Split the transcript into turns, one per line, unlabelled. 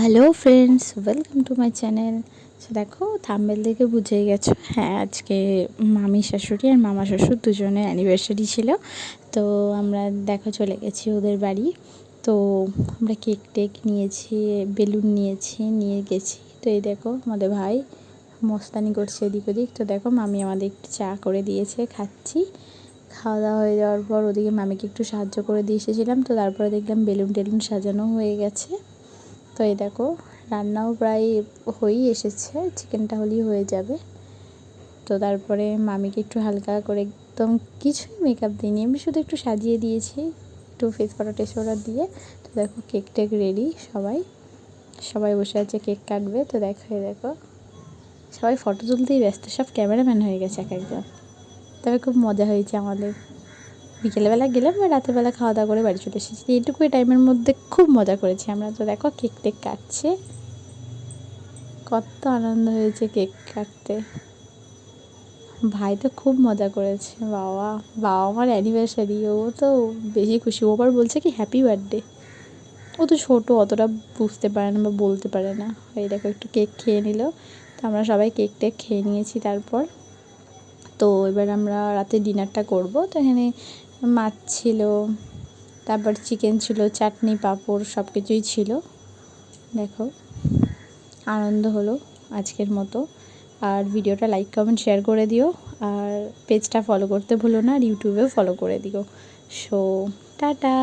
Hello friends, welcome to my channel. So দেখো, thumbnail দেখে বুঝেই গেছো, হ্যাঁ আজকে মামি শাশুড়ি আর মামা শ্বশুর দুজনের অ্যানিভার্সারি ছিল। তো আমরা দেখো চলে গেছি ওদের বাড়ি। তো আমরা কেক টেক নিয়েছি, বেলুন নিয়ে গেছি। তো এই দেখো আমাদের ভাই মস্তানি করছে এদিক ওদিক। তো দেখো মামি আমাদের একটু চা করে দিয়েছে, খাচ্ছি। খাওয়া দাওয়া হয়ে যাওয়ার পর ওদিকে মামিকে একটু সাহায্য করে দিয়ে এসেছিলাম। তো তারপরে দেখলাম বেলুন টেলুন সাজানো হয়ে গেছে। তো এই দেখো রান্নাও প্রায় হয়েই এসেছে, চিকেনটা হলেই হয়ে যাবে। তো তারপরে মামিকে একটু হালকা করে, একদম কিছুই মেকআপ দিইনি, আমি শুধু একটু সাজিয়ে দিয়েছি, একটু ফেস পাউডার টেস পাউডার দিয়ে। তো দেখো কেক টেক রেডি, সবাই বসে আছে, কেক কাটবে। তো দেখো সবাই ফটো তুলতেই ব্যস্ত, সব ক্যামেরাম্যান হয়ে গেছে এক একজন। তবে খুব মজা হয়েছে আমাদের। বিকেলবেলা গেলাম আর রাতেরবেলা খাওয়া দাওয়া করে বাড়ি চলে এসেছি। এইটুকু টাইমের মধ্যে খুব মজা করেছি আমরা। তো দেখো কেক টেক কাটছে, কত আনন্দ হয়েছে কেক কাটতে। ভাই তো খুব মজা করেছে। বাবা আমার অ্যানিভার্সারি, ও তো বেশি খুশি। ও আবার বলছে কি হ্যাপি বার্থডে। ও তো ছোটো, অতটা বুঝতে পারে না বা বলতে পারে না। এই দেখো একটু কেক খেয়ে নিল। তো আমরা সবাই কেক টেক খেয়ে নিয়েছি। তারপর তো এবার আমরা রাতে ডিনারটা করব। তো এখানে মাছ ছিল, তারপর চিকেন ছিল, চাটনি পাঁপড় সব কিছুই ছিল। দেখো আনন্দ হলো আজকের মতো। আর ভিডিওটা লাইক কমেন্ট শেয়ার করে দিও, আর পেজটা ফলো করতে ভুলো না, আর ইউটিউবেও ফলো করে দিও। So tata.